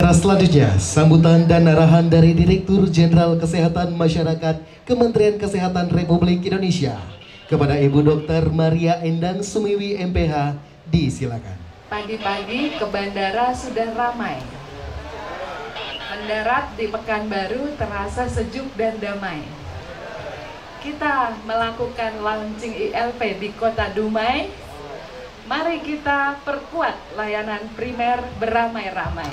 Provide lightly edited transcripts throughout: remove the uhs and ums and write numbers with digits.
Selanjutnya, sambutan dan arahan dari Direktur Jenderal Kesehatan Masyarakat Kementerian Kesehatan Republik Indonesia kepada Ibu Dr. Maria Endang Sumiwi MPH, disilakan. Pagi-pagi ke bandara sudah ramai. Mendarat di Pekanbaru terasa sejuk dan damai. Kita melakukan launching ILP di Kota Dumai. Mari kita perkuat layanan primer beramai-ramai.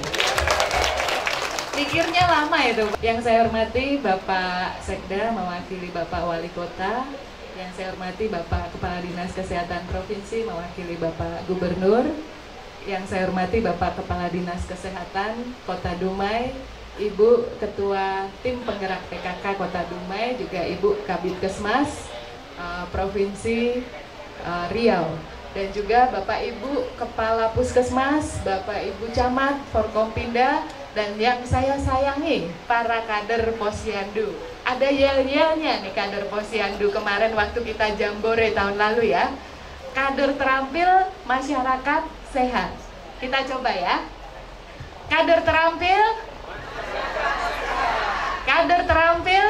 Pikirnya lama itu. Yang saya hormati Bapak Sekda mewakili Bapak Wali Kota. Yang saya hormati Bapak Kepala Dinas Kesehatan Provinsi mewakili Bapak Gubernur. Yang saya hormati Bapak Kepala Dinas Kesehatan Kota Dumai, Ibu Ketua Tim Penggerak PKK Kota Dumai, juga Ibu Kabidkesmas Provinsi Riau. Dan juga Bapak Ibu Kepala Puskesmas, Bapak Ibu Camat, Forkompinda, dan yang saya sayangi, para kader Posyandu. Ada yel-yelnya nih kader Posyandu kemarin waktu kita jambore tahun lalu ya. Kader terampil, masyarakat sehat. Kita coba ya. Kader terampil, kader terampil.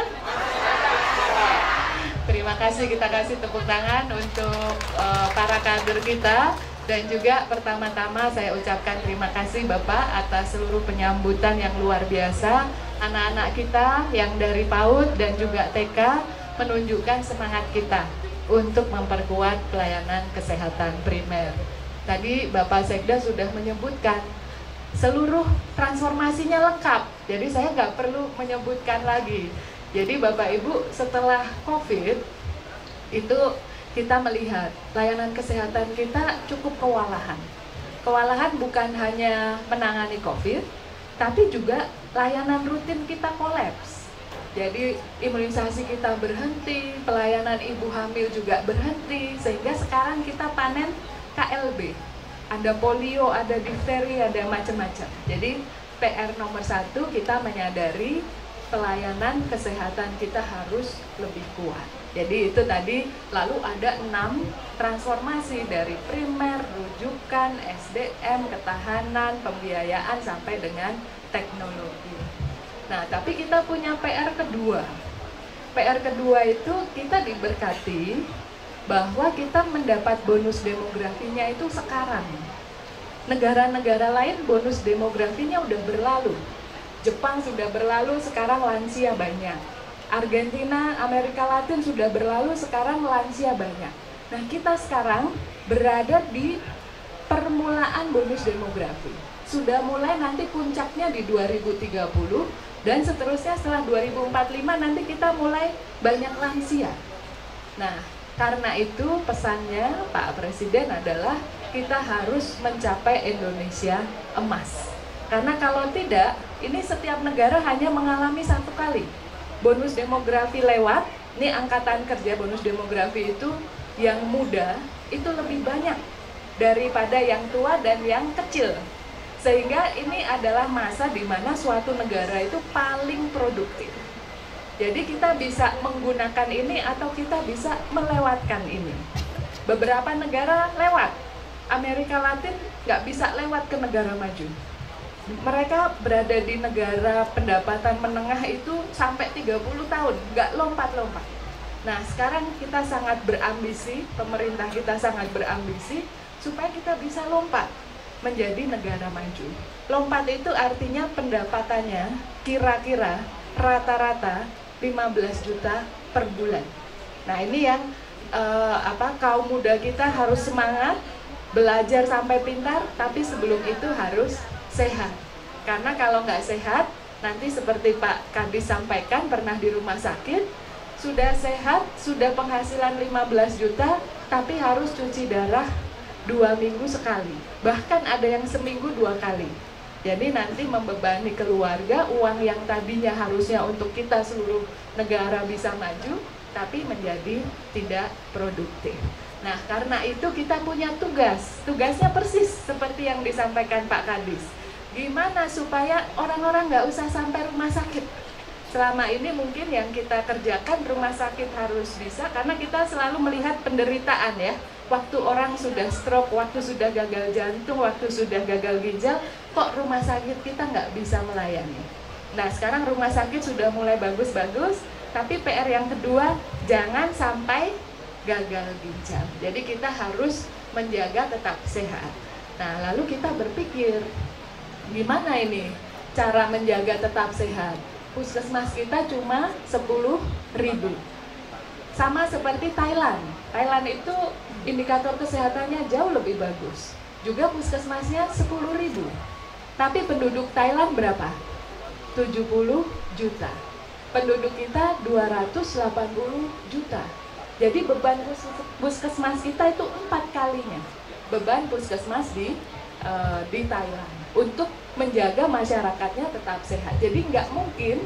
Terima kasih, kita kasih tepuk tangan untuk para kader kita. Dan juga pertama-tama saya ucapkan terima kasih Bapak atas seluruh penyambutan yang luar biasa. Anak-anak kita yang dari PAUD dan juga TK menunjukkan semangat kita untuk memperkuat pelayanan kesehatan primer. Tadi Bapak Sekda sudah menyebutkan seluruh transformasinya lengkap. Jadi saya nggak perlu menyebutkan lagi. Jadi Bapak Ibu, setelah COVID itu kita melihat layanan kesehatan kita cukup kewalahan. Kewalahan bukan hanya menangani COVID, tapi juga layanan rutin kita kolaps. Jadi imunisasi kita berhenti, pelayanan ibu hamil juga berhenti, sehingga sekarang kita panen KLB. Ada polio, ada difteri, ada macam-macam. Jadi PR nomor 1 kita menyadari pelayanan kesehatan kita harus lebih kuat. Jadi itu tadi, lalu ada 6 transformasi dari primer, rujukan, SDM, ketahanan, pembiayaan sampai dengan teknologi. Nah, tapi kita punya PR kedua. PR kedua itu kita diberkati bahwa kita mendapat bonus demografinya itu sekarang. Negara-negara lain bonus demografinya udah berlalu. Jepang sudah berlalu, sekarang lansia banyak. Argentina, Amerika Latin sudah berlalu, sekarang lansia banyak. Nah, kita sekarang berada di permulaan bonus demografi. Sudah mulai nanti puncaknya di 2030 dan seterusnya setelah 2045 nanti kita mulai banyak lansia. Nah, karena itu pesannya Pak Presiden adalah kita harus mencapai Indonesia emas. Karena kalau tidak, ini setiap negara hanya mengalami satu kali. Bonus demografi lewat, ini angkatan kerja bonus demografi itu yang muda itu lebih banyak daripada yang tua dan yang kecil. Sehingga ini adalah masa di mana suatu negara itu paling produktif. Jadi kita bisa menggunakan ini atau kita bisa melewatkan ini. Beberapa negara lewat, Amerika Latin nggak bisa lewat ke negara maju. Mereka berada di negara pendapatan menengah itu sampai 30 tahun, nggak lompat-lompat. Nah, sekarang kita sangat berambisi, pemerintah kita sangat berambisi, supaya kita bisa lompat menjadi negara maju. Lompat itu artinya pendapatannya kira-kira rata-rata 15 juta per bulan. Nah, ini yang kaum muda kita harus semangat, belajar sampai pintar, tapi sebelum itu harus sehat. Karena kalau nggak sehat, nanti seperti Pak Kadis sampaikan pernah di rumah sakit, sudah sehat, sudah penghasilan 15 juta, tapi harus cuci darah 2 minggu sekali. Bahkan ada yang seminggu 2 kali. Jadi nanti membebani keluarga, uang yang tadinya harusnya untuk kita seluruh negara bisa maju, tapi menjadi tidak produktif. Nah, karena itu kita punya tugas. Tugasnya persis seperti yang disampaikan Pak Kadis. Gimana supaya orang-orang nggak usah sampai rumah sakit. Selama ini mungkin yang kita kerjakan rumah sakit harus bisa, karena kita selalu melihat penderitaan ya. waktu orang sudah stroke, waktu sudah gagal jantung, waktu sudah gagal ginjal, kok rumah sakit kita nggak bisa melayani. Nah sekarang rumah sakit sudah mulai bagus-bagus, tapi PR yang kedua, jangan sampai gagal ginjal. Jadi kita harus menjaga tetap sehat. Nah lalu kita berpikir, gimana ini cara menjaga tetap sehat? Puskesmas kita cuma 10.000. Sama seperti Thailand. Thailand itu indikator kesehatannya jauh lebih bagus. Juga puskesmasnya 10.000. Tapi penduduk Thailand berapa? 70 juta. Penduduk kita 280 juta. Jadi beban puskesmas kita itu 4 kalinya beban puskesmas di Thailand untuk menjaga masyarakatnya tetap sehat. Jadi nggak mungkin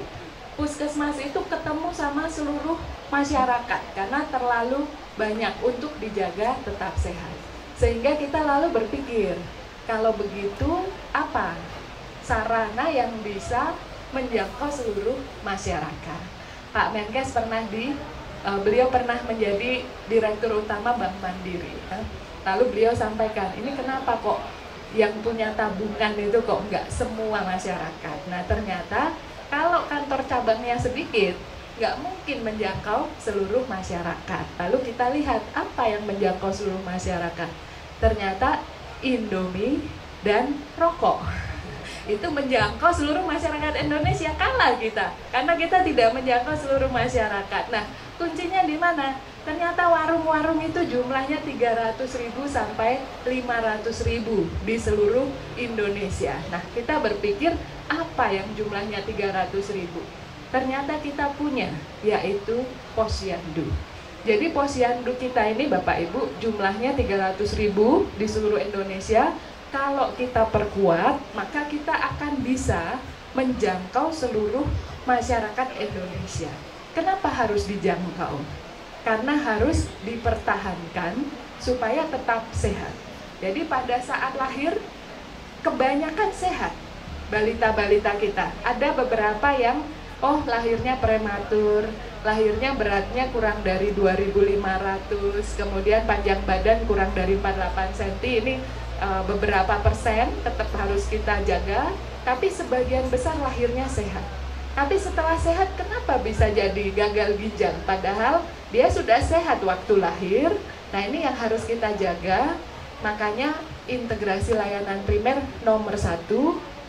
puskesmas itu ketemu sama seluruh masyarakat karena terlalu banyak untuk dijaga tetap sehat. Sehingga kita lalu berpikir, kalau begitu apa sarana yang bisa menjangkau seluruh masyarakat? Pak Menkes beliau pernah menjadi Direktur Utama Bank Mandiri. Lalu beliau sampaikan, ini kenapa kok yang punya tabungan itu kok nggak semua masyarakat? Nah ternyata kalau kantor cabangnya sedikit, nggak mungkin menjangkau seluruh masyarakat. Lalu kita lihat apa yang menjangkau seluruh masyarakat. Ternyata Indomie dan rokok itu menjangkau seluruh masyarakat Indonesia, kalah kita karena kita tidak menjangkau seluruh masyarakat. Nah kuncinya di mana? Ternyata warung-warung itu jumlahnya 300.000 sampai 500.000 di seluruh Indonesia. Nah kita berpikir apa yang jumlahnya 300.000? Ternyata kita punya, yaitu posyandu. Jadi posyandu kita ini Bapak Ibu jumlahnya 300.000 di seluruh Indonesia. Kalau kita perkuat, maka kita akan bisa menjangkau seluruh masyarakat Indonesia. Kenapa harus dijangkau? Karena harus dipertahankan supaya tetap sehat. Jadi pada saat lahir, kebanyakan sehat balita-balita kita. Ada beberapa yang lahirnya prematur, lahirnya beratnya kurang dari 2.500, kemudian panjang badan kurang dari 48 cm. Ini beberapa persen tetap harus kita jaga, tapi sebagian besar lahirnya sehat. Tapi setelah sehat, kenapa bisa jadi gagal ginjal? Padahal dia sudah sehat waktu lahir. Nah ini yang harus kita jaga. Makanya integrasi layanan primer nomor 1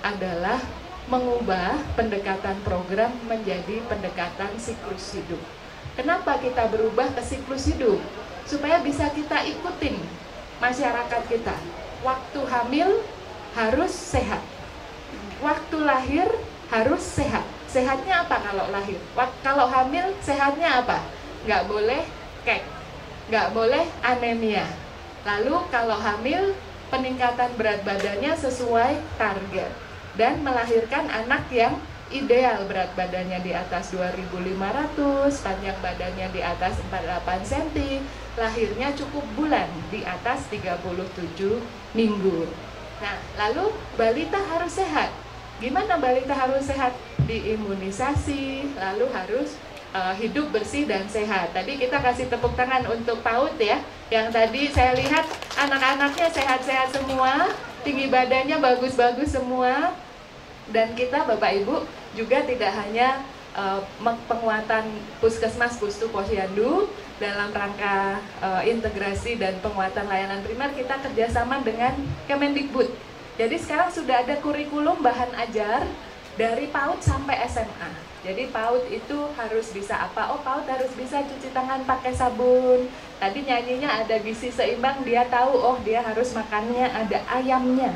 adalah mengubah pendekatan program menjadi pendekatan siklus hidup. Kenapa kita berubah ke siklus hidup? Supaya bisa kita ikutin masyarakat kita. Waktu hamil harus sehat, waktu lahir harus sehat. Sehatnya apa kalau lahir? Kalau hamil sehatnya apa? Nggak boleh kek, nggak boleh anemia. Lalu kalau hamil peningkatan berat badannya sesuai target dan melahirkan anak yang ideal, berat badannya di atas 2.500, panjang badannya di atas 48 cm, lahirnya cukup bulan di atas 37 minggu. Nah, lalu balita harus sehat. Gimana balita harus sehat? Diimunisasi, lalu harus hidup bersih dan sehat. Tadi kita kasih tepuk tangan untuk PAUD ya. Yang tadi saya lihat anak-anaknya sehat-sehat semua, tinggi badannya bagus-bagus semua. Dan kita Bapak Ibu juga tidak hanya penguatan puskesmas Pustu Posyandu dalam rangka integrasi dan penguatan layanan primer, kita kerjasama dengan Kemendikbud. Jadi sekarang sudah ada kurikulum bahan ajar dari PAUD sampai SMA. Jadi PAUD itu harus bisa apa? PAUD harus bisa cuci tangan pakai sabun. Tadi nyanyinya ada gizi seimbang, dia tahu dia harus makannya ada ayamnya,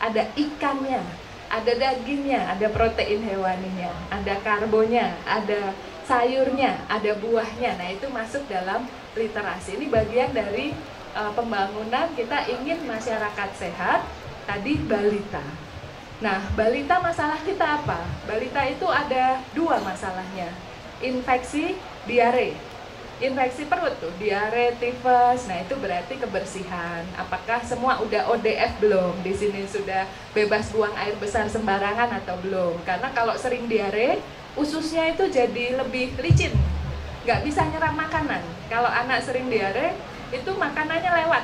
ada ikannya, ada dagingnya, ada protein hewaninya, ada karbonya, ada sayurnya, ada buahnya. Nah itu masuk dalam literasi. Ini bagian dari pembangunan kita ingin masyarakat sehat. Tadi balita. Nah balita masalah kita apa? Balita itu ada 2 masalahnya. Infeksi, diare. Infeksi perut tuh, diare, tifus. Nah itu berarti kebersihan. Apakah semua udah ODF belum? Di sini sudah bebas buang air besar sembarangan atau belum? Karena kalau sering diare, ususnya itu jadi lebih licin, nggak bisa nyerap makanan. Kalau anak sering diare, itu makanannya lewat,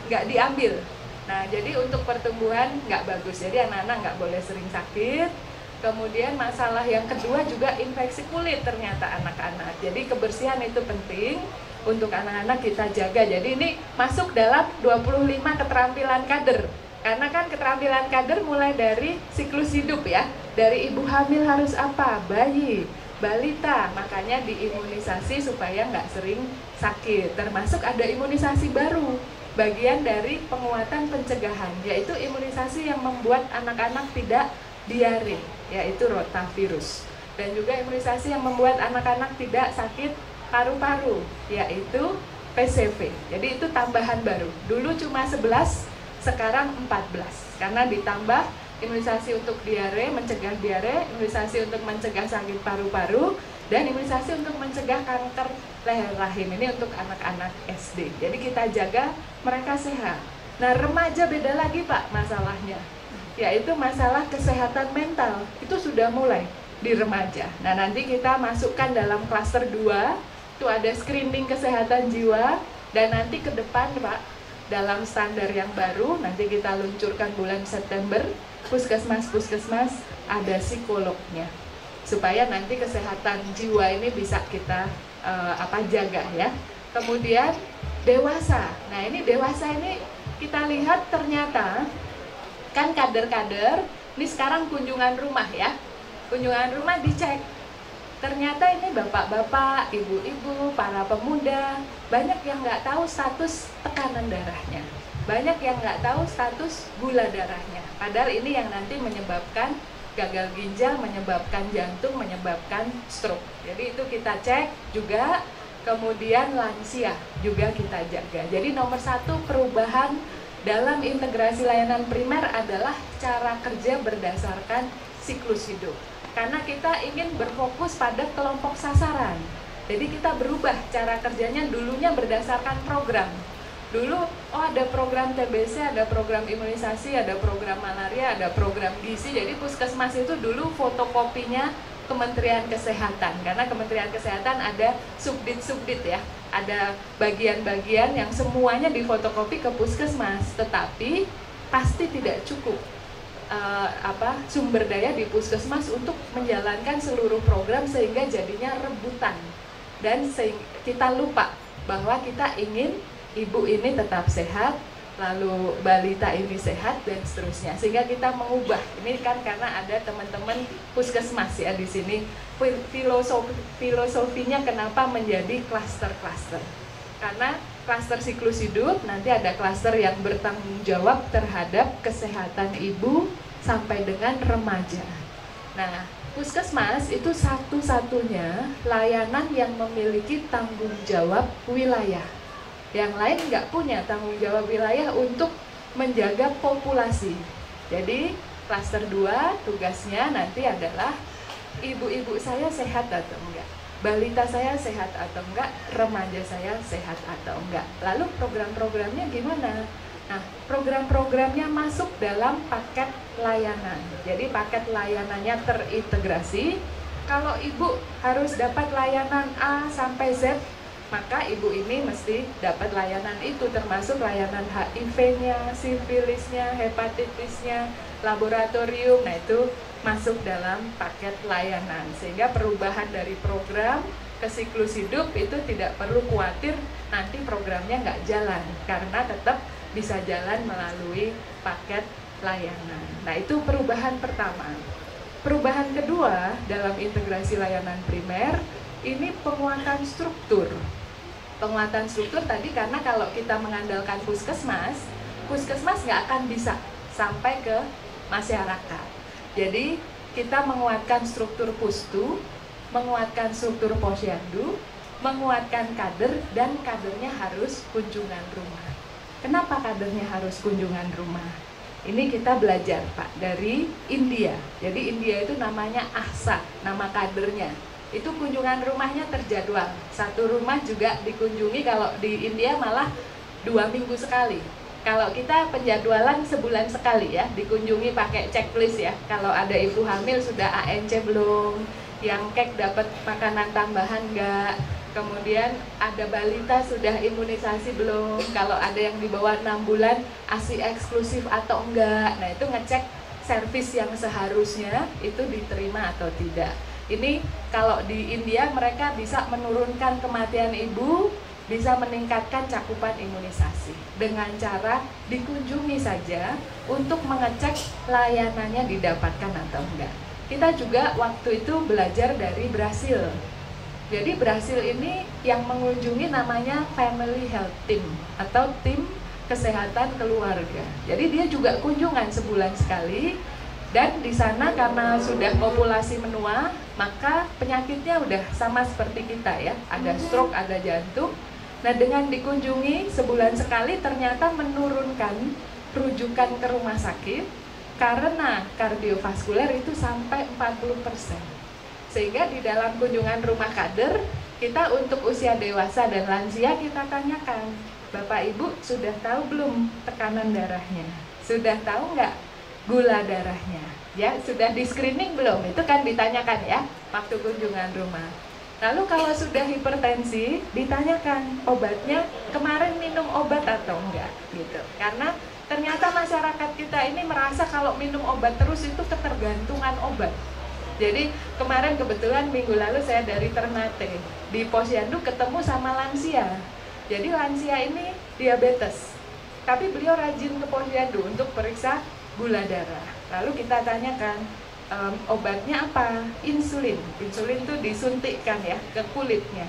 nggak diambil. Nah, jadi untuk pertumbuhan nggak bagus. Jadi anak-anak nggak boleh sering sakit. Kemudian masalah yang kedua juga infeksi kulit ternyata anak-anak. Jadi kebersihan itu penting untuk anak-anak kita jaga. Jadi ini masuk dalam 25 keterampilan kader. Karena kan keterampilan kader mulai dari siklus hidup ya. Dari ibu hamil harus apa? Bayi, balita. Makanya diimunisasi supaya nggak sering sakit. Termasuk ada imunisasi baru. Bagian dari penguatan pencegahan, yaitu imunisasi yang membuat anak-anak tidak diare, yaitu rotavirus. Dan juga imunisasi yang membuat anak-anak tidak sakit paru-paru, yaitu PCV. Jadi itu tambahan baru. Dulu cuma 11, sekarang 14. Karena ditambah imunisasi untuk diare, mencegah diare, imunisasi untuk mencegah sakit paru-paru, dan imunisasi untuk mencegah kanker leher rahim. Ini untuk anak-anak SD. Jadi kita jaga mereka sehat. Nah, remaja beda lagi Pak masalahnya, yaitu masalah kesehatan mental. Itu sudah mulai di remaja. Nah, nanti kita masukkan dalam klaster 2, itu ada screening kesehatan jiwa, dan nanti ke depan Pak, dalam standar yang baru, nanti kita luncurkan bulan September, puskesmas ada psikolognya, supaya nanti kesehatan jiwa ini bisa kita jaga ya. Kemudian dewasa. Nah, ini dewasa ini kita lihat ternyata kan kader-kader ini sekarang kunjungan rumah ya. Kunjungan rumah dicek. Ternyata ini bapak-bapak, ibu-ibu, para pemuda, banyak yang nggak tahu status tekanan darahnya. Banyak yang nggak tahu status gula darahnya. Padahal ini yang nanti menyebabkan gagal ginjal, menyebabkan jantung, menyebabkan stroke. Jadi itu kita cek juga. Kemudian lansia juga kita jaga. Jadi nomor 1 perubahan dalam integrasi layanan primer adalah cara kerja berdasarkan siklus hidup. Karena kita ingin berfokus pada kelompok sasaran. Jadi kita berubah cara kerjanya, dulunya berdasarkan program. Dulu, ada program TBC, ada program imunisasi, ada program malaria, ada program gizi. Jadi puskesmas itu dulu fotokopinya Kementerian Kesehatan. Karena Kementerian Kesehatan ada subdit ya. Ada bagian-bagian yang semuanya difotokopi ke puskesmas. Tetapi pasti tidak cukup sumber daya di puskesmas untuk menjalankan seluruh program, sehingga jadinya rebutan. Dan kita lupa bahwa kita ingin ibu ini tetap sehat, lalu balita ini sehat, dan seterusnya. Sehingga kita mengubah. Ini kan karena ada teman-teman puskesmas ya di sini. Filosofinya kenapa menjadi klaster-klaster? Karena klaster siklus hidup, nanti ada klaster yang bertanggung jawab terhadap kesehatan ibu sampai dengan remaja. Nah, puskesmas itu satu-satunya layanan yang memiliki tanggung jawab wilayah. Yang lain nggak punya tanggung jawab wilayah untuk menjaga populasi. Jadi klaster 2 tugasnya nanti adalah ibu-ibu saya sehat atau enggak, balita saya sehat atau enggak, remaja saya sehat atau enggak. Lalu program-programnya gimana? Nah, program-programnya masuk dalam paket layanan. Jadi paket layanannya terintegrasi. Kalau ibu harus dapat layanan A sampai Z, maka ibu ini mesti dapat layanan itu, termasuk layanan HIV-nya, sifilisnya, hepatitisnya, laboratorium. Nah, itu masuk dalam paket layanan. Sehingga perubahan dari program ke siklus hidup itu tidak perlu khawatir nanti programnya nggak jalan, karena tetap bisa jalan melalui paket layanan. Nah, itu perubahan pertama. Perubahan kedua dalam integrasi layanan primer, ini penguatan struktur. Penguatan struktur tadi karena kalau kita mengandalkan puskesmas nggak akan bisa sampai ke masyarakat. Jadi kita menguatkan struktur pustu, menguatkan struktur posyandu, menguatkan kader, dan kadernya harus kunjungan rumah. Kenapa kadernya harus kunjungan rumah? Ini kita belajar Pak dari India. Jadi India itu namanya AHSA, nama kadernya. Itu kunjungan rumahnya terjadwal. Satu rumah juga dikunjungi, kalau di India malah 2 minggu sekali. Kalau kita penjadwalan sebulan sekali ya, dikunjungi pakai checklist ya. Kalau ada ibu hamil sudah ANC belum, yang kek dapat makanan tambahan enggak, Kemudian ada balita sudah imunisasi belum, kalau ada yang di bawah 6 bulan ASI eksklusif atau enggak. Nah itu ngecek servis yang seharusnya itu diterima atau tidak. Ini kalau di India mereka bisa menurunkan kematian ibu, bisa meningkatkan cakupan imunisasi dengan cara dikunjungi saja untuk mengecek layanannya didapatkan atau enggak. Kita juga waktu itu belajar dari Brasil. Jadi Brasil ini yang mengunjungi namanya Family Health Team atau tim kesehatan keluarga. Jadi dia juga kunjungan sebulan sekali, dan di sana karena sudah populasi menua, maka penyakitnya udah sama seperti kita ya, ada stroke, ada jantung. Nah dengan dikunjungi sebulan sekali ternyata menurunkan rujukan ke rumah sakit karena kardiovaskuler itu sampai 40%. Sehingga di dalam kunjungan rumah kader, kita untuk usia dewasa dan lansia kita tanyakan, Bapak Ibu sudah tahu belum tekanan darahnya? Sudah tahu nggak gula darahnya? Ya, sudah di screening belum? Itu kan ditanyakan ya, waktu kunjungan rumah. Lalu kalau sudah hipertensi, ditanyakan obatnya, kemarin minum obat atau enggak? Gitu. Karena ternyata masyarakat kita ini merasa kalau minum obat terus itu ketergantungan obat. Jadi kemarin kebetulan minggu lalu saya dari Ternate, di Posyandu ketemu sama lansia. Jadi lansia ini diabetes, tapi beliau rajin ke Posyandu untuk periksa gula darah. Lalu kita tanyakan, obatnya apa? Insulin. Insulin itu disuntikkan ya ke kulitnya.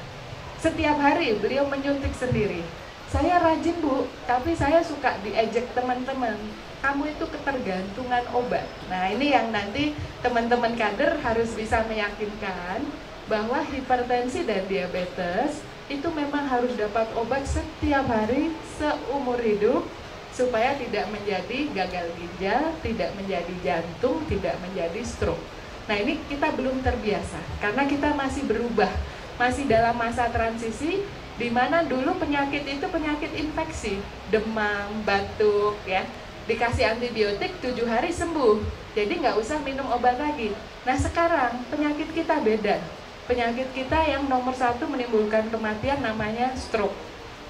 Setiap hari beliau menyuntik sendiri. Saya rajin Bu, tapi saya suka diejek teman-teman, kamu itu ketergantungan obat. Nah ini yang nanti teman-teman kader harus bisa meyakinkan bahwa hipertensi dan diabetes itu memang harus dapat obat setiap hari seumur hidup, supaya tidak menjadi gagal ginjal, tidak menjadi jantung, tidak menjadi stroke. Nah ini kita belum terbiasa, karena kita masih berubah, masih dalam masa transisi, di mana dulu penyakit itu penyakit infeksi, demam, batuk ya, dikasih antibiotik 7 hari sembuh, jadi nggak usah minum obat lagi. Nah sekarang penyakit kita beda, penyakit kita yang nomor 1 menimbulkan kematian namanya stroke.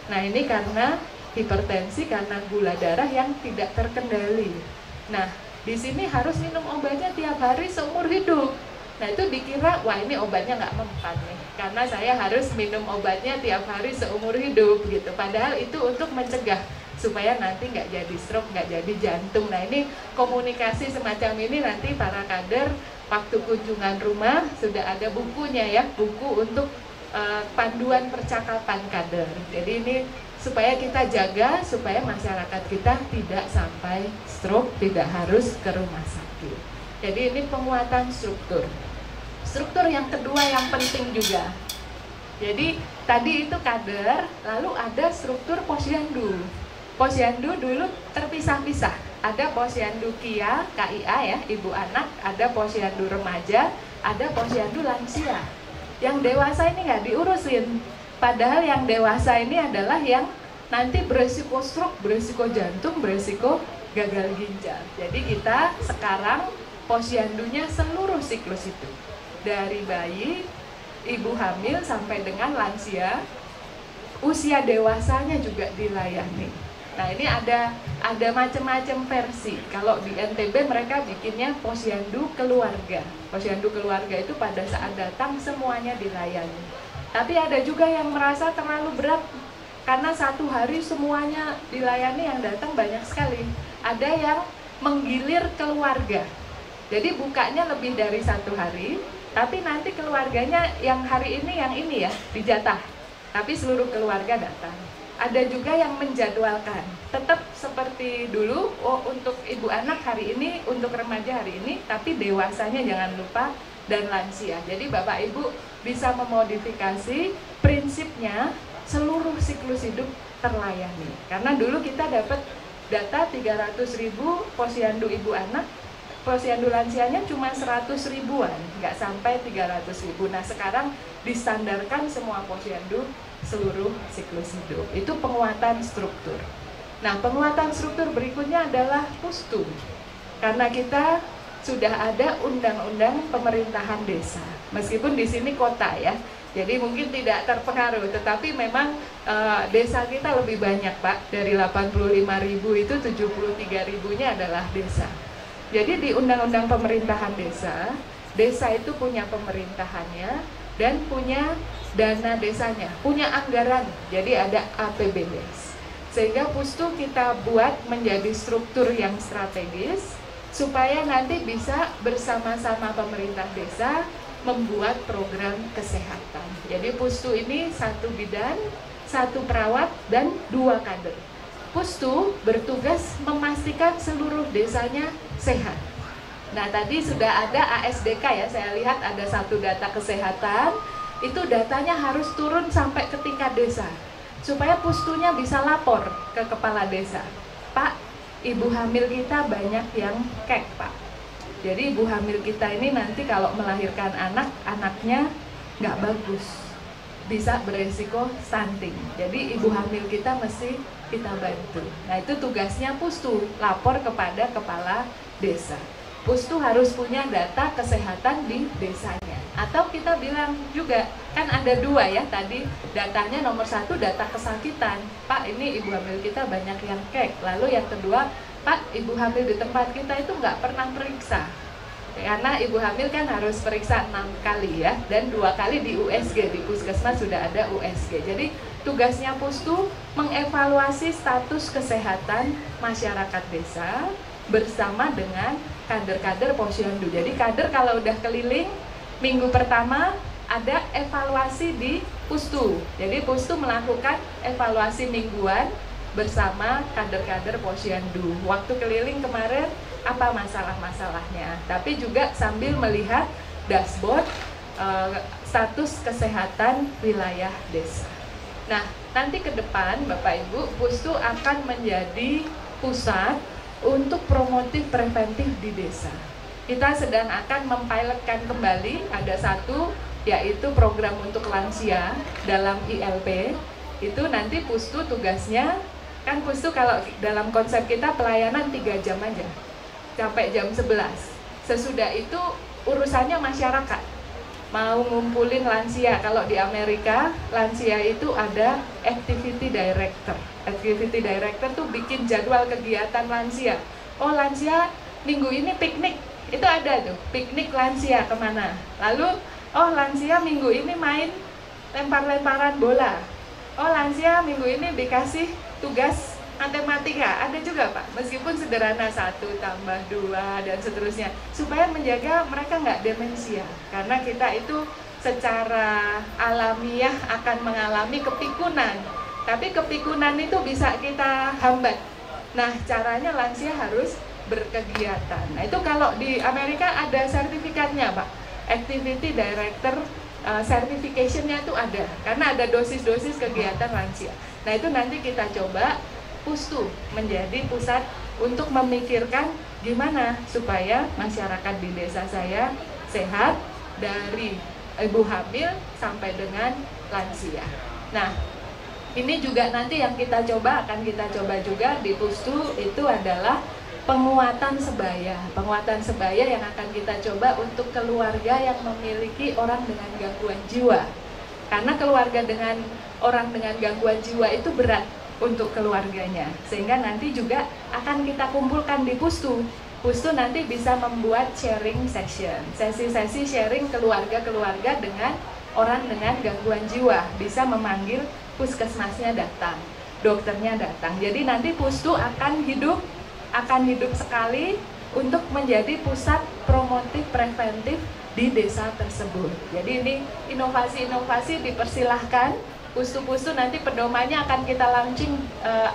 Nah ini karena hipertensi, karena gula darah yang tidak terkendali. Nah di sini harus minum obatnya tiap hari seumur hidup. Nah itu dikira, wah ini obatnya nggak mempan nih, karena saya harus minum obatnya tiap hari seumur hidup gitu. Padahal itu untuk mencegah supaya nanti nggak jadi stroke, nggak jadi jantung. Nah ini komunikasi semacam ini nanti para kader waktu kunjungan rumah sudah ada bukunya ya, buku untuk panduan percakapan kader. Jadi ini supaya kita jaga, supaya masyarakat kita tidak sampai stroke, tidak harus ke rumah sakit. Jadi ini penguatan struktur. Struktur yang kedua yang penting juga. Jadi tadi itu kader, lalu ada struktur posyandu. Posyandu dulu terpisah-pisah. Ada posyandu KIA, KIA ya, ibu anak, ada posyandu remaja, ada posyandu lansia. Yang dewasa ini nggak diurusin. Padahal yang dewasa ini adalah yang nanti beresiko stroke, beresiko jantung, beresiko gagal ginjal. Jadi kita sekarang posyandunya seluruh siklus itu, dari bayi, ibu hamil sampai dengan lansia, usia dewasanya juga dilayani. Nah ini ada macam-macam versi. Kalau di NTB mereka bikinnya posyandu keluarga. Posyandu keluarga itu pada saat datang semuanya dilayani. Tapi ada juga yang merasa terlalu berat karena satu hari semuanya dilayani, yang datang banyak sekali. Ada yang menggilir keluarga. Jadi bukanya lebih dari 1 hari, tapi nanti keluarganya yang hari ini ya dijatah, tapi seluruh keluarga datang. Ada juga yang menjadwalkan, tetap seperti dulu, untuk ibu anak hari ini, untuk remaja hari ini, tapi dewasanya jangan lupa, dan lansia. Jadi Bapak Ibu bisa memodifikasi prinsipnya, seluruh siklus hidup terlayani. Karena dulu kita dapat data 300.000 posyandu ibu anak, posyandu lansianya cuma 100 ribuan, nggak sampai 300.000. Nah sekarang distandarkan semua posyandu seluruh siklus hidup. Itu penguatan struktur. Nah penguatan struktur berikutnya adalah pustu. Karena kita sudah ada undang-undang pemerintahan desa, meskipun di sini kota ya, Jadi mungkin tidak terpengaruh, tetapi memang desa kita lebih banyak Pak. Dari 85.000 itu 73.000-nya adalah desa. Jadi di Undang-Undang Pemerintahan Desa, desa itu punya pemerintahannya dan punya dana desanya, punya anggaran. Jadi ada APBDes. Sehingga Pustu kita buat menjadi struktur yang strategis supaya nanti bisa bersama-sama pemerintah desa membuat program kesehatan. Jadi Pustu ini 1 bidan, 1 perawat, dan 2 kader. Pustu bertugas memastikan seluruh desanya sehat. Nah tadi sudah ada ASDK ya, saya lihat ada 1 data kesehatan, itu datanya harus turun sampai ke tingkat desa. Supaya Pustunya bisa lapor ke kepala desa. Pak, ibu hamil kita banyak yang kek Pak. Jadi ibu hamil kita ini nanti kalau melahirkan anak, anaknya nggak bagus, bisa beresiko stunting. Jadi ibu hamil kita mesti kita bantu. Nah itu tugasnya Pustu, lapor kepada kepala desa. Pustu harus punya data kesehatan di desanya. Atau kita bilang juga, kan ada 2 ya tadi, datanya nomor 1 data kesakitan. Pak ini ibu hamil kita banyak yang kek. Lalu yang kedua, Pak, ibu hamil di tempat kita itu nggak pernah periksa. Karena ibu hamil kan harus periksa 6 kali ya, dan 2 kali di USG, di Puskesmas sudah ada USG. Jadi tugasnya Pustu mengevaluasi status kesehatan masyarakat desa bersama dengan kader-kader Posyandu. Jadi kader kalau udah keliling, minggu pertama ada evaluasi di Pustu. Jadi Pustu melakukan evaluasi mingguan bersama kader-kader Posyandu. Waktu keliling kemarin apa masalah-masalahnya, tapi juga sambil melihat dashboard status kesehatan wilayah desa. Nah, nanti ke depan Bapak Ibu, Pustu akan menjadi pusat untuk promotif preventif di desa. Kita sedang akan mempilotkan kembali, ada 1 yaitu program untuk lansia dalam ILP. Itu nanti Pustu tugasnya, kan Pustu kalau dalam konsep kita pelayanan 3 jam aja, sampai jam 11. Sesudah itu urusannya masyarakat. Mau ngumpulin lansia, kalau di Amerika lansia itu ada activity director. Activity director tuh bikin jadwal kegiatan lansia. Oh lansia minggu ini piknik, itu ada tuh, piknik lansia kemana. Lalu oh lansia minggu ini main lempar-lemparan bola. Oh lansia minggu ini dikasih tugas matematika, ada juga Pak, meskipun sederhana 1 tambah 2 dan seterusnya, supaya menjaga mereka nggak demensia. Karena kita itu secara alamiah akan mengalami kepikunan, tapi kepikunan itu bisa kita hambat. Nah caranya lansia harus berkegiatan. Nah itu kalau di Amerika ada sertifikatnya Pak, Activity Director certification-nya itu ada, karena ada dosis-dosis kegiatan lansia. Nah itu nanti kita coba Pustu menjadi pusat untuk memikirkan gimana supaya masyarakat di desa saya sehat dari ibu hamil sampai dengan lansia. Nah, ini juga nanti yang kita coba, akan kita coba juga di Pustu itu adalah penguatan sebaya. Penguatan sebaya yang akan kita coba untuk keluarga yang memiliki orang dengan gangguan jiwa. Karena keluarga dengan orang dengan gangguan jiwa itu berat untuk keluarganya, sehingga nanti juga akan kita kumpulkan di Pustu. Pustu nanti bisa membuat sharing session, sesi-sesi sharing keluarga-keluarga dengan orang dengan gangguan jiwa, bisa memanggil puskesmasnya datang, dokternya datang. Jadi nanti Pustu akan hidup sekali untuk menjadi pusat promotif preventif di desa tersebut. Jadi ini inovasi-inovasi dipersilahkan. Pustu-pustu nanti pedomannya akan kita launching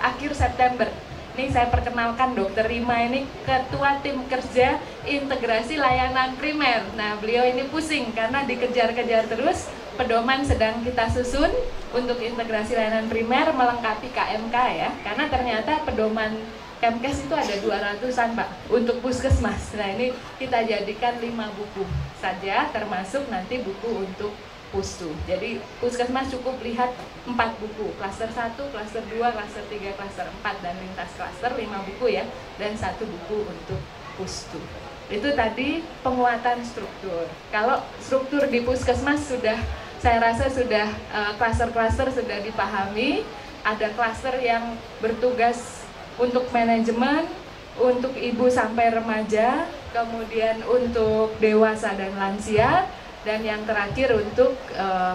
akhir September. Ini saya perkenalkan Dr. Rima ini Ketua Tim Kerja Integrasi Layanan Primer. Nah beliau ini pusing karena dikejar-kejar terus. Pedoman sedang kita susun untuk integrasi layanan primer melengkapi KMK ya. Karena ternyata pedoman Kemkes itu ada 200-an Pak untuk puskesmas. Nah ini kita jadikan 5 buku saja, termasuk nanti buku untuk Pustu. Jadi puskesmas cukup lihat 4 buku, klaster 1, klaster 2, klaster 3, klaster 4, dan lintas klaster 5 buku ya, dan 1 buku untuk Pustu. Itu tadi penguatan struktur. Kalau struktur di puskesmas sudah saya rasa sudah klaster-klaster sudah dipahami. Ada klaster yang bertugas untuk manajemen, untuk ibu sampai remaja, kemudian untuk dewasa dan lansia, dan yang terakhir untuk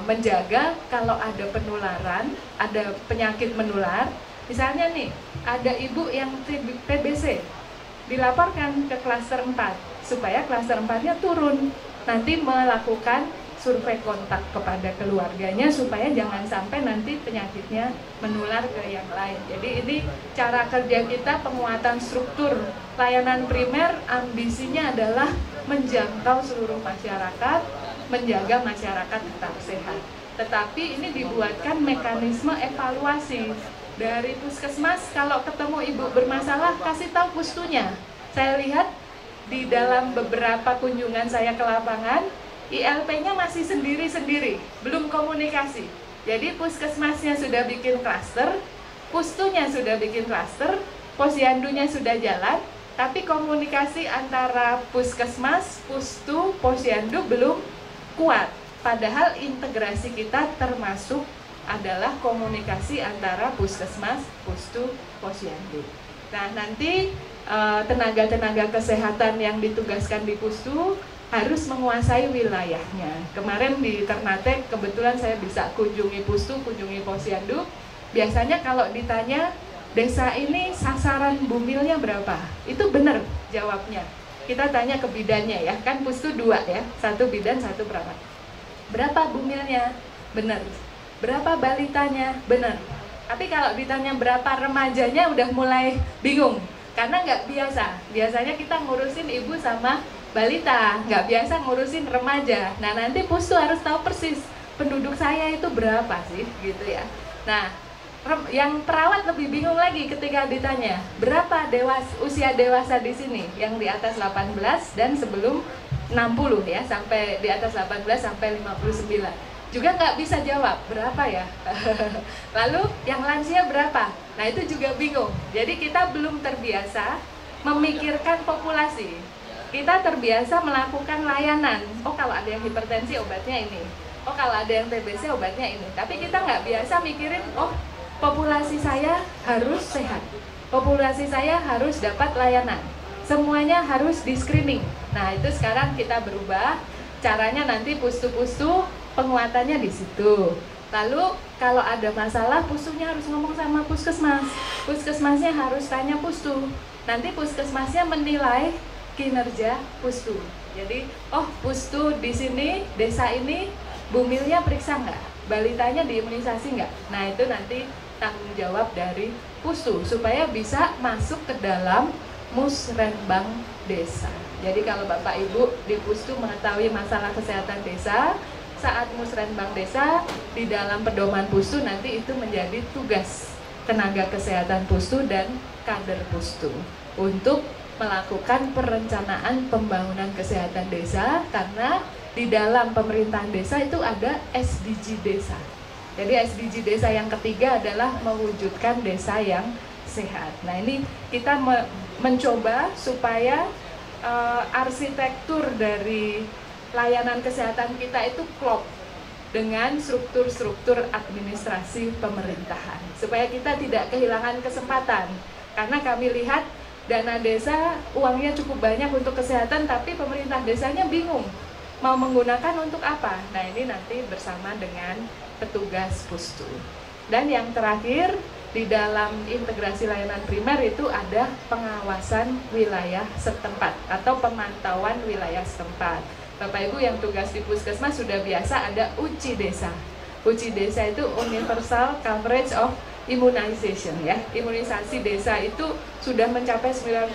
menjaga kalau ada penularan, ada penyakit menular. Misalnya nih, ada ibu yang TBC, dilaporkan ke klaster 4 supaya klaster 4-nya turun, nanti melakukan survei kontak kepada keluarganya supaya jangan sampai nanti penyakitnya menular ke yang lain. Jadi ini cara kerja kita, penguatan struktur layanan primer, ambisinya adalah menjangkau seluruh masyarakat, menjaga masyarakat tetap sehat. Tetapi ini dibuatkan mekanisme evaluasi dari puskesmas. Kalau ketemu ibu bermasalah, kasih tahu pustunya. Saya lihat di dalam beberapa kunjungan saya ke lapangan, ILP-nya masih sendiri-sendiri, belum komunikasi. Jadi puskesmasnya sudah bikin klaster, pustunya sudah bikin klaster, posyandunya sudah jalan, tapi komunikasi antara puskesmas, pustu, posyandu belum kuat. Padahal integrasi kita termasuk adalah komunikasi antara puskesmas, pustu, posyandu. Nah, nanti tenaga-tenaga kesehatan yang ditugaskan di pustu harus menguasai wilayahnya. Kemarin di Ternate kebetulan saya bisa kunjungi pustu, kunjungi posyandu. Biasanya kalau ditanya desa ini sasaran bumilnya berapa, itu benar jawabnya. Kita tanya ke bidannya ya, kan pustu 2 ya, 1 bidan 1 perawat. Berapa bumilnya? Benar. Berapa balitanya? Benar. Tapi kalau ditanya berapa remajanya udah mulai bingung, karena nggak biasa. Biasanya kita ngurusin ibu sama balita, nggak biasa ngurusin remaja. Nah, nanti pustu harus tahu persis penduduk saya itu berapa sih, gitu ya. Nah, yang perawat lebih bingung lagi ketika ditanya berapa usia dewasa di sini, yang di atas 18 dan sebelum 60 ya, sampai di atas 18 sampai 59. Juga nggak bisa jawab berapa ya. Lalu yang lansia berapa? Nah, itu juga bingung. Jadi kita belum terbiasa memikirkan populasi. Kita terbiasa melakukan layanan. Oh, kalau ada yang hipertensi obatnya ini. Oh, kalau ada yang TBC obatnya ini. Tapi kita nggak biasa mikirin, oh, populasi saya harus sehat. Populasi saya harus dapat layanan. Semuanya harus di screening. Nah, itu sekarang kita berubah. Caranya nanti pustu-pustu penguatannya di situ. Lalu kalau ada masalah, pustunya harus ngomong sama puskesmas. Puskesmasnya harus tanya pustu. Nanti puskesmasnya menilai kinerja pustu. Jadi, oh, pustu di sini, desa ini, bumilnya periksa nggak? Balitanya diimunisasi nggak? Nah, itu nanti tanggung jawab dari pustu supaya bisa masuk ke dalam musrenbang desa. Jadi kalau Bapak Ibu di pustu mengetahui masalah kesehatan desa, saat musrenbang desa di dalam pedoman pustu nanti itu menjadi tugas tenaga kesehatan pustu dan kader pustu untuk melakukan perencanaan pembangunan kesehatan desa, karena di dalam pemerintahan desa itu ada SDG desa. Jadi SDG desa yang ketiga adalah mewujudkan desa yang sehat. Nah, ini kita mencoba supaya arsitektur dari layanan kesehatan kita itu klop dengan struktur-struktur administrasi pemerintahan, supaya kita tidak kehilangan kesempatan. Karena kami lihat dana desa uangnya cukup banyak untuk kesehatan, tapi pemerintah desanya bingung mau menggunakan untuk apa. Nah, ini nanti bersama dengan petugas pustu. Dan yang terakhir, di dalam integrasi layanan primer itu ada pengawasan wilayah setempat atau pemantauan wilayah setempat. Bapak Ibu yang tugas di puskesmas sudah biasa ada UCI desa. UCI desa itu Universal Coverage of Immunization ya. Imunisasi desa itu sudah mencapai 90%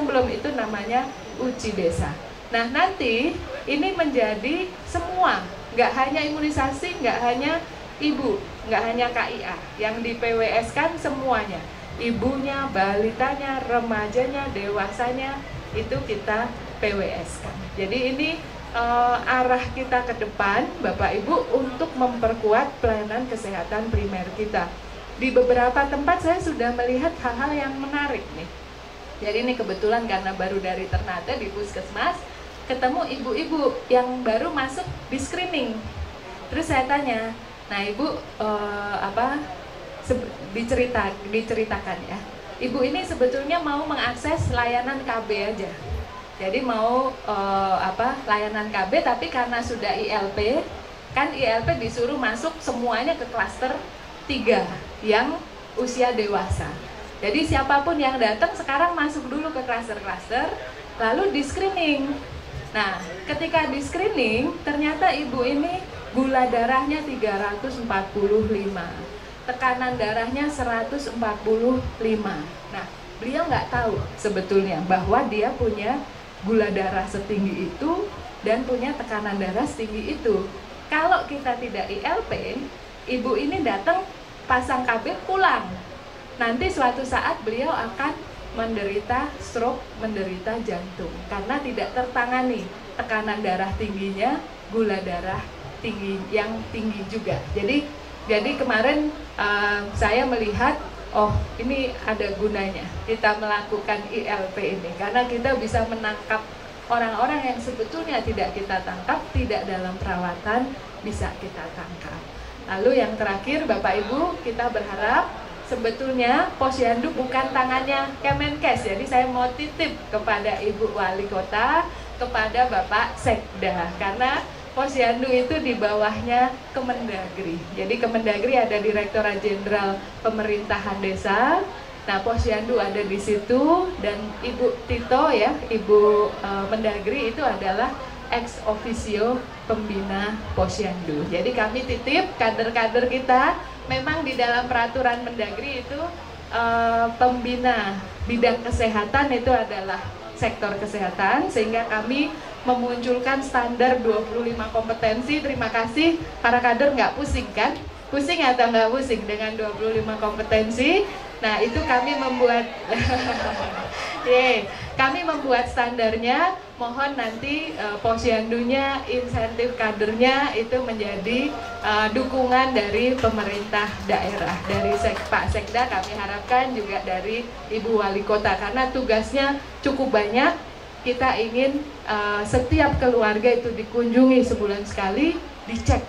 belum, itu namanya UCI desa. Nah, nanti ini menjadi semua, nggak hanya imunisasi, nggak hanya ibu, nggak hanya KIA, yang di PWS kan semuanya, ibunya, balitanya, remajanya, dewasanya, itu kita PWS kan. Jadi ini arah kita ke depan Bapak Ibu untuk memperkuat pelayanan kesehatan primer kita. Di beberapa tempat saya sudah melihat hal-hal yang menarik nih. Jadi ini kebetulan karena baru dari Ternate di puskesmas, ketemu ibu-ibu yang baru masuk di screening. Terus saya tanya, nah Ibu diceritakan ya, Ibu ini sebetulnya mau mengakses layanan KB aja. Jadi mau layanan KB, tapi karena sudah ILP, kan ILP disuruh masuk semuanya ke klaster 3 yang usia dewasa. Jadi siapapun yang datang sekarang masuk dulu ke klaster-klaster, lalu di screening. Nah, ketika di screening, ternyata ibu ini gula darahnya 345, tekanan darahnya 145. Nah, beliau nggak tahu sebetulnya bahwa dia punya gula darah setinggi itu dan punya tekanan darah setinggi itu. Kalau kita tidak ILP, ibu ini datang pasang KB pulang. Nanti suatu saat beliau akan menderita stroke, menderita jantung karena tidak tertangani tekanan darah tingginya, gula darah tinggi yang tinggi juga. Jadi kemarin saya melihat, oh ini ada gunanya kita melakukan ILP ini karena kita bisa menangkap orang-orang yang sebetulnya tidak kita tangkap, tidak dalam perawatan bisa kita tangkap. Lalu yang terakhir Bapak Ibu, kita berharap sebetulnya Posyandu bukan tangannya Kemenkes. Jadi saya mau titip kepada Ibu Wali Kota, kepada Bapak Sekda, karena Posyandu itu di bawahnya Kemendagri. Jadi Kemendagri ada Direktorat Jenderal Pemerintahan Desa. Nah, Posyandu ada di situ, dan Ibu Tito ya, Ibu Mendagri itu adalah ex officio pembina Posyandu. Jadi kami titip kader-kader kita, memang di dalam peraturan Mendagri itu pembina bidang kesehatan itu adalah sektor kesehatan, sehingga kami memunculkan standar 25 kompetensi. Terima kasih para kader, nggak pusing kan? Pusing atau nggak pusing dengan 25 kompetensi? Nah, itu kami membuat kami membuat standarnya. Mohon nanti Posyandunya, insentif kadernya itu menjadi dukungan dari pemerintah daerah, dari Pak Sekda, kami harapkan juga dari Ibu Wali Kota, karena tugasnya cukup banyak. Kita ingin setiap keluarga itu dikunjungi sebulan sekali, dicek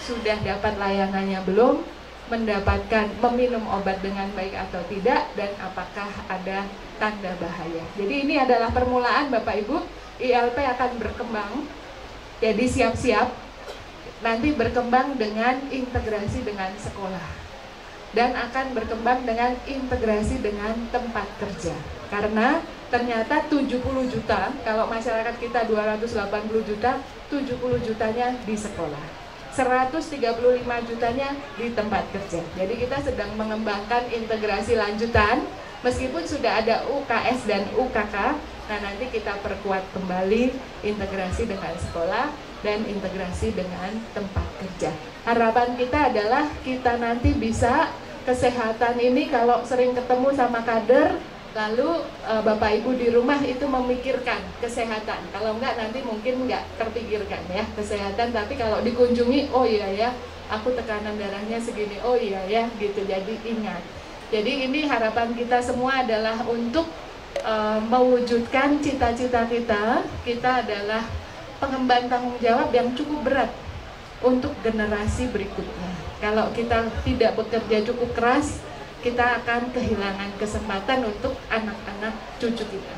sudah dapat layanannya belum, mendapatkan meminum obat dengan baik atau tidak, dan apakah ada tanda bahaya. Jadi ini adalah permulaan Bapak Ibu. ILP akan berkembang, jadi siap-siap nanti berkembang dengan integrasi dengan sekolah, dan akan berkembang dengan integrasi dengan tempat kerja. Karena ternyata 70 juta, kalau masyarakat kita 280 juta, 70 jutanya di sekolah, 135 jutanya di tempat kerja. Jadi kita sedang mengembangkan integrasi lanjutan, meskipun sudah ada UKS dan UKK. Nah, nanti kita perkuat kembali integrasi dengan sekolah dan integrasi dengan tempat kerja. Harapan kita adalah kita nanti bisa kesehatan ini, kalau sering ketemu sama kader, lalu Bapak Ibu di rumah itu memikirkan kesehatan. Kalau enggak nanti mungkin enggak terpikirkan ya kesehatan, tapi kalau dikunjungi, oh iya ya, aku tekanan darahnya segini, oh iya ya, gitu. Jadi ingat. Jadi ini harapan kita semua adalah untuk mewujudkan cita-cita kita. Kita adalah pengemban tanggung jawab yang cukup berat untuk generasi berikutnya. Kalau kita tidak bekerja cukup keras, kita akan kehilangan kesempatan untuk anak-anak cucu kita.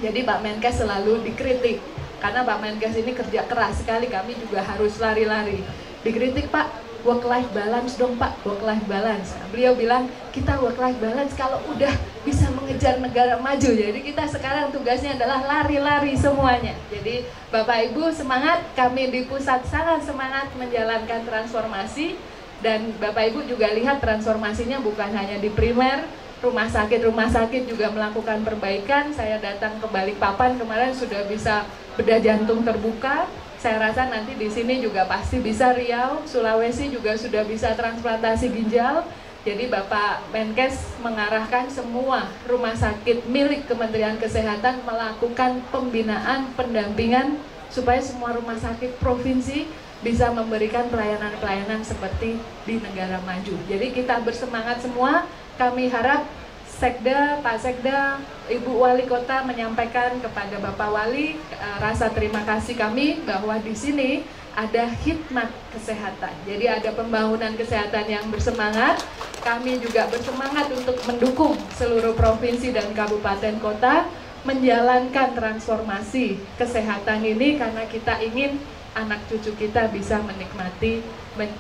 Jadi Pak Menkes selalu dikritik, karena Pak Menkes ini kerja keras sekali, kami juga harus lari-lari. Dikritik, Pak, work life balance dong Pak, work life balance. Nah, beliau bilang kita work life balance kalau udah bisa mengejar negara maju. Jadi kita sekarang tugasnya adalah lari-lari semuanya. Jadi Bapak Ibu semangat, kami di pusat sangat semangat menjalankan transformasi. Dan Bapak Ibu juga lihat transformasinya bukan hanya di primer, rumah sakit juga melakukan perbaikan. Saya datang ke Balikpapan kemarin sudah bisa bedah jantung terbuka. Saya rasa nanti di sini juga pasti bisa, Riau, Sulawesi juga sudah bisa transplantasi ginjal. Jadi Bapak Menkes mengarahkan semua rumah sakit milik Kementerian Kesehatan melakukan pembinaan, pendampingan supaya semua rumah sakit provinsi bisa memberikan pelayanan-pelayanan seperti di negara maju. Jadi kita bersemangat semua. Kami harap Sekda, Pak Sekda, Ibu Wali Kota menyampaikan kepada Bapak Wali rasa terima kasih kami bahwa di sini ada khidmat kesehatan. Jadi ada pembangunan kesehatan yang bersemangat. Kami juga bersemangat untuk mendukung seluruh provinsi dan kabupaten kota menjalankan transformasi kesehatan ini karena kita ingin anak cucu kita bisa menikmati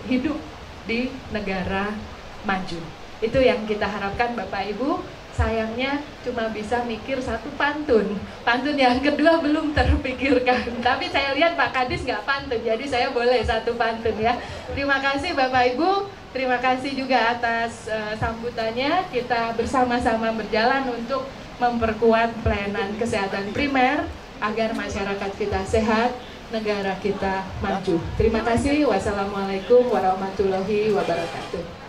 hidup di negara maju. Itu yang kita harapkan Bapak Ibu. Sayangnya cuma bisa mikir satu pantun. Pantun yang kedua belum terpikirkan. Tapi saya lihat Pak Kadis nggak pantun, jadi saya boleh satu pantun ya. Terima kasih Bapak Ibu. Terima kasih juga atas sambutannya. Kita bersama-sama berjalan untuk memperkuat pelayanan kesehatan primer agar masyarakat kita sehat, negara kita maju. Terima kasih. Wassalamualaikum warahmatullahi wabarakatuh.